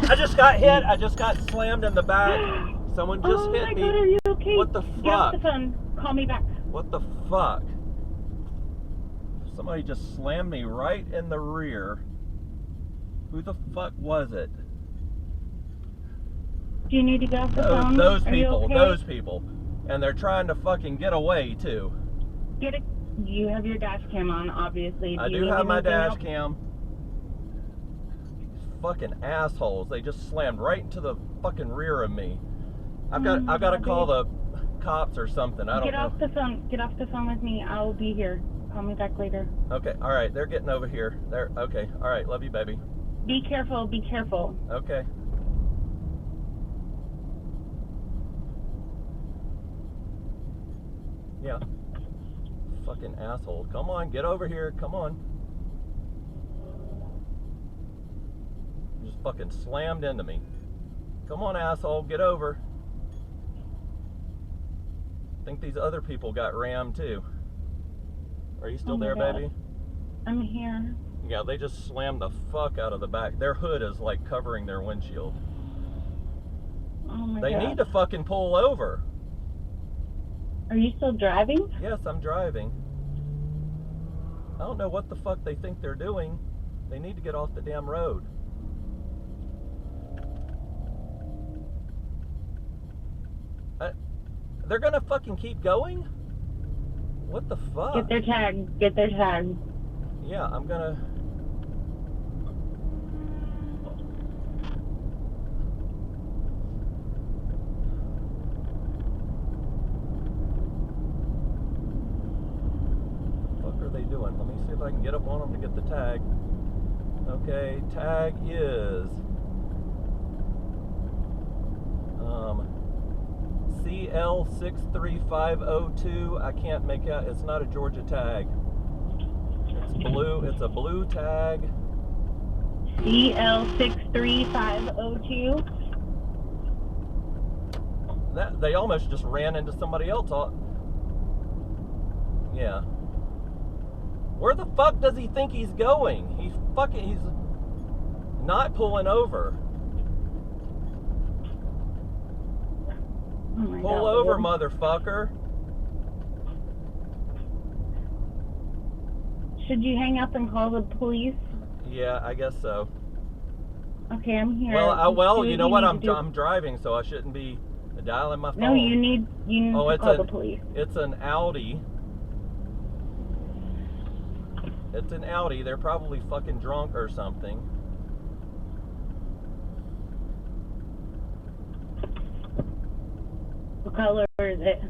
I just got hit. I just got slammed in the back. Someone just hit me. God, are you okay? What the fuck? Get off the phone. Call me back. What the fuck? Somebody just slammed me right in the rear. Who the fuck was it? Do you need to get off the phone? Those Are you people. okay? Those people. And they're trying to fucking get away too. You have your dash cam on, obviously. I do have my dash cam. Fucking assholes. They just slammed right into the fucking rear of me. I've got to call the cops or something. I don't know. Get off the phone. Get off the phone with me. I will be here. Call me back later. Okay. All right. They're getting over here. They're okay. All right. Love you, baby. Be careful. Be careful. Okay. Yeah. Fucking asshole. Come on. Get over here. Come on. Just fucking slammed into me. Come on, asshole, get over. I think these other people got rammed too. Are you still there, God. baby? I'm here. Yeah, they just slammed the fuck out of the back. Their hood is like covering their windshield. Oh my They God. need to fucking pull over. Are you still driving? Yes, I'm driving. I don't know what the fuck they think they're doing. They need to get off the damn road. They're gonna fucking keep going? What the fuck? Get their tag. Get their tag. Yeah, I'm gonna... What the fuck are they doing? Let me see if I can get up on them to get the tag. Okay, tag is... CL63502. I can't make out. It's not a Georgia tag. It's blue. It's a blue tag. CL63502. That they almost just ran into somebody else. Yeah. Where the fuck does he think he's going? He's not pulling over. Oh my Pull God, over, Lord. motherfucker. Should you hang up and call the police? Yeah, I guess so. Okay, I'm here. Well, you know what? I'm driving, so I shouldn't be dialing my phone. No, you need to call the police. It's an Audi. It's an Audi. They're probably fucking drunk or something. What color is it?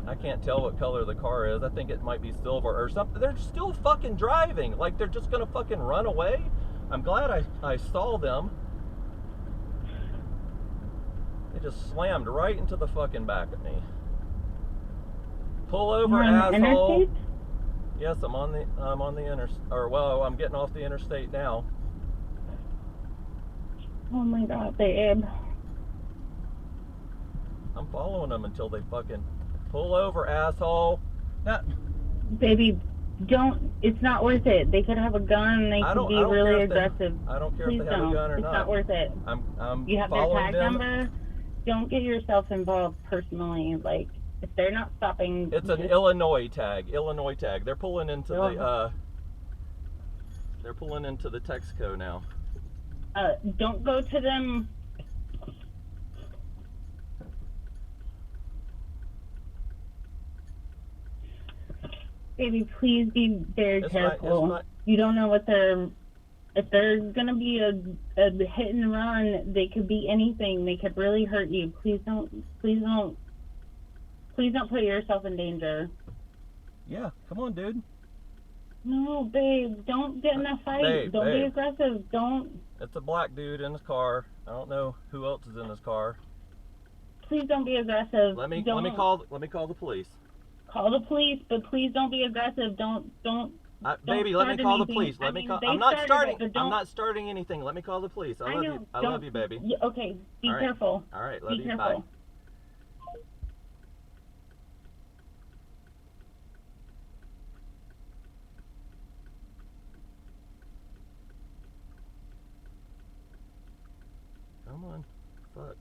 I can't tell what color the car is. I think it might be silver or something. They're still fucking driving. Like they're just gonna fucking run away. I'm glad I saw them. They just slammed right into the fucking back of me. Pull over, asshole. Interstate? Yes, I'm on the interstate. Or well, I'm getting off the interstate now. Oh my God, babe. I'm following them until they fucking pull over, asshole. Now, Baby, don't. It's not worth it. They could have a gun. They could be really aggressive. I don't care Please if they have a gun or not. It's not worth it. I'm You have their following tag them. number. Don't get yourself involved personally. Like, if they're not stopping. It's an Illinois tag. Illinois tag. They're pulling into the. They're pulling into the Texaco now. Don't go to them. Baby, please be very careful. You don't know what they're. If there's gonna be a hit and run, they could be anything. They could really hurt you. Please don't. Please don't. Please don't put yourself in danger. Yeah, come on, dude. No, babe, don't get in a fight. Don't be aggressive. Don't. It's a black dude in his car. I don't know who else is in his car. Please don't be aggressive. Let me call the police. Call the police, but please don't be aggressive. Don't baby, let me call the police. I'm not starting anything. Let me call the police. I love you, baby. Okay, be careful. All right, love you. Careful. Bye. on. Fuck.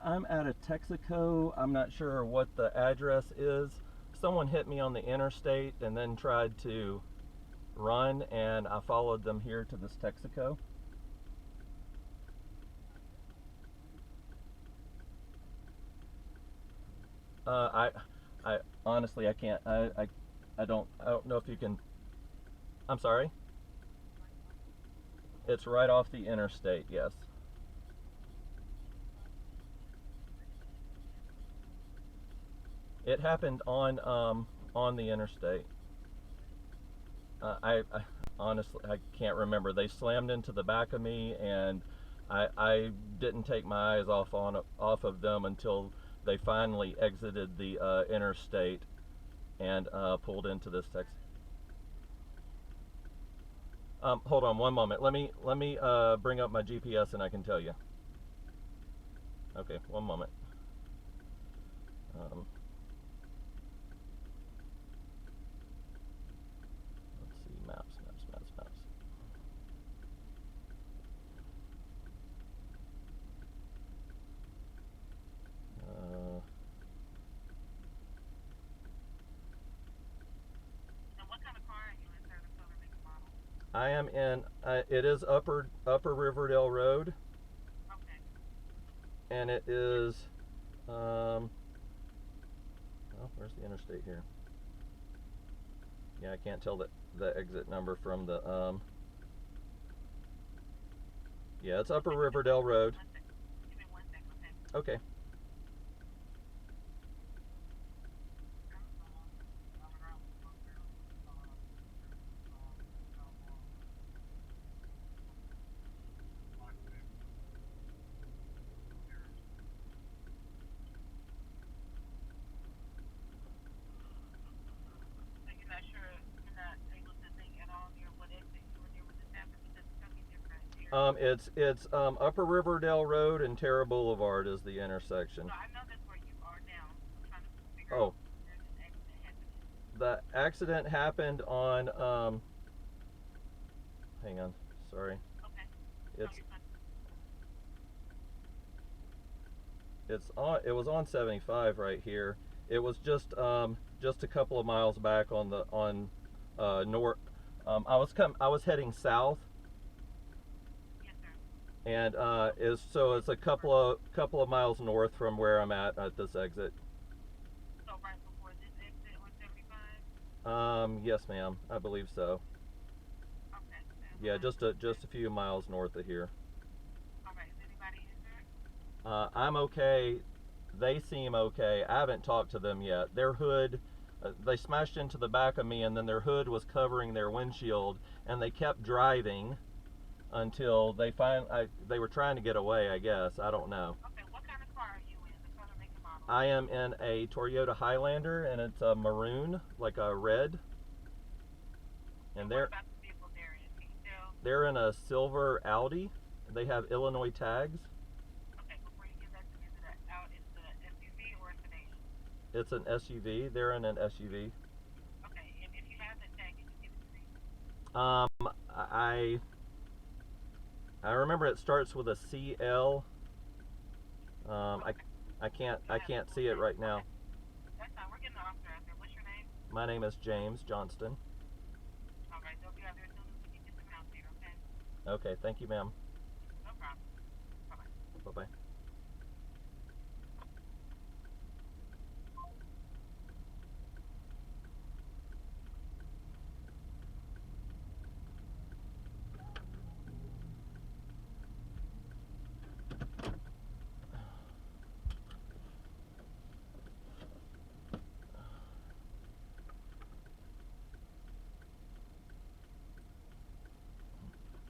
I'm at a Texaco. I'm not sure what the address is. Someone hit me on the interstate and then tried to run, and I followed them here to this Texaco. I honestly, I can't. I don't know if you can. I'm sorry. It's right off the interstate. Yes. It happened on the interstate. I honestly, I can't remember. They slammed into the back of me, and I didn't take my eyes off of them until they finally exited the interstate and pulled into this Texas. Hold on one moment. Let me bring up my GPS and I can tell you. Okay, one moment. Let's see, maps. I am in, it is Upper Riverdale Rd. Okay. And it is, well, where's the interstate here? Yeah, I can't tell the exit number from the, yeah, it's Upper Riverdale Rd. Give me 1 second, okay? Okay. It's Upper Riverdale Road and Terra Boulevard is the intersection. So I know that's where you are now. I'm trying to figure out where this accident happened. The accident happened on hang on, sorry. Okay. It was on 75 right here. It was just a couple of miles back on north. I was heading south. And it's a couple of miles north from where I'm at this exit. So right before this exit on 75? Yes, ma'am. I believe so. Okay. Yeah, just a few miles north of here. All right. Is anybody injured? I'm okay. They seem okay. I haven't talked to them yet. Their hood, they smashed into the back of me, and then their hood was covering their windshield, and they kept driving until they were trying to get away, I guess. I don't know. Okay, what kind of car are you in? The color, make, and model? I am in a Toyota Highlander, and it's a maroon, like a red. And what about the vehicle they're in? Can you tell? They're in a silver Audi. They have Illinois tags. Okay, before you give that to me, is it an SUV or a sedan? It's an SUV. They're in an SUV. Okay, and if you have the tag, can you give it to me? I remember it starts with a CL. I can't see it right now. That's fine. We're getting the officer out there. What's your name? My name is James Johnston. All right. They'll be out there as soon as we can get them out there, okay? Okay. Thank you, ma'am.